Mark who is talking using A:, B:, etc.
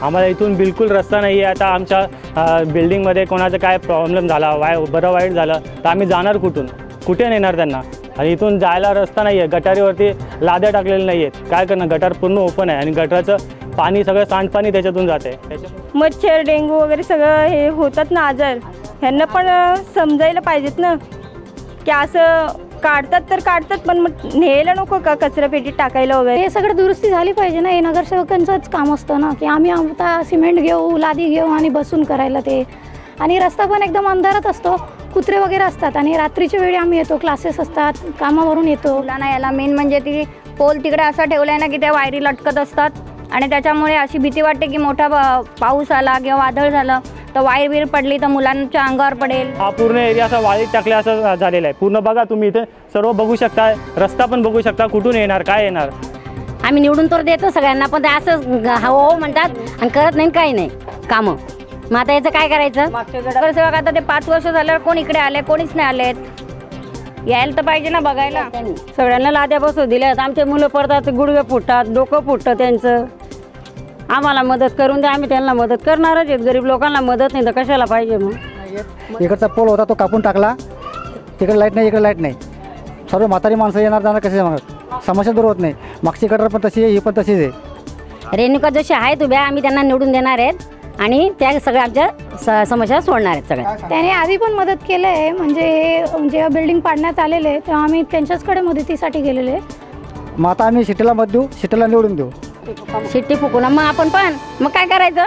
A: आम्हाला इथून बिलकुल रस्ता नाही आहे। आता आमच्या बिल्डिंगमध्ये कोणाचा काय प्रॉब्लेम झाला, बरं वाईट झालं तर आम्ही जाणार कुठून, कुठे नेणार त्यांना? आणि इथून जायला रस्ता नाही आहे, गटारीवरती लाद्या टाकलेल्या नाही आहेत, काय करणार? गटार पूर्ण ओपन आहे आणि गटाराचं पाणी सगळं सांडपाणी त्याच्यातून जाते।
B: मच्छर डेंगू वगैरे सगळं हे होतात ना आजार, ह्यांना पण समजायला पाहिजेत ना की असं काढतात तर काढतात पण मग न्यायला नको का कचरापेटीत टाकायला वगैरे?
C: हे सगळं दुरुस्ती झाली पाहिजे ना, हे नगरसेवकांचंच काम असतं ना की आम्ही आता सिमेंट घेऊ, लादी घेऊ आणि बसून करायला ते। आणि रस्ता पण एकदम अंधारात असतो, कुत्रे वगैरे असतात आणि रात्रीच्या वेळी आम्ही येतो, क्लासेस असतात, कामावरून येतो।
D: मुलांना याला मेन म्हणजे ती पोल तिकडे असा ठेवलाय ना की त्या वायरी लटकत असतात आणि त्याच्यामुळे अशी भीती वाटते की मोठा पाऊस आला किंवा वादळ झालं तर वायर बीर पडली तर मुलांच्या अंगावर पडेल।
A: हा पूर्ण एरिया असा वाळीत टाकल्या असं झालेला आहे पूर्ण। बघा तुम्ही इथे सर्व बघू शकता, रस्ता पण बघू शकता, कुठून येणार काय येणार?
E: आम्ही निवडून तर देतो सगळ्यांना, पण ते असं हो म्हणतात आणि करत नाही, काही नाही कामं। मग आता याचं काय करायचं?
D: नगरसेवक आता ते 5 वर्ष झाल्यावर कोण इकडे आले? कोणीच नाही आलेत। यायला तर पाहिजे ना बघायला।
E: सगळ्यांना लाद्या बसवून दिल्यात, आमचे मुलं पडतात, गुडघे फुटतात, डोकं फुटतं त्यांचं। आम्हाला मदत करून द्या, आम्ही त्यांना मदत करणारच आहेत। गरीब लोकांना मदत नाही तर कशाला पाहिजे? मग
F: इकडचा पोल होता तो कापून टाकला, तिकडे लाईट नाही, इकडे लाईट नाही, सर्व म्हातारी माणसं येणार जाणार कसे जाणार? समस्या दूर होत नाही। मागची गटर पण तशी आहे, ही पण तशीच आहे।
E: रेणुका जोशी आहेत उभ्या, आम्ही त्यांना निवडून देणार आहेत आणि त्या सगळ्या आमच्या समस्या सोडणार आहेत सगळ्या।
C: त्याने आधी पण मदत केलं आहे, म्हणजे जेव्हा बिल्डिंग पाडण्यात आलेले तेव्हा आम्ही त्यांच्याचकडे मदतीसाठी गेलेले।
F: मग आता आम्ही सिटीला मत देऊ, सिटीला निवडून देऊ।
E: शिट्टी फुकून मग आपण पण मग काय करायचं?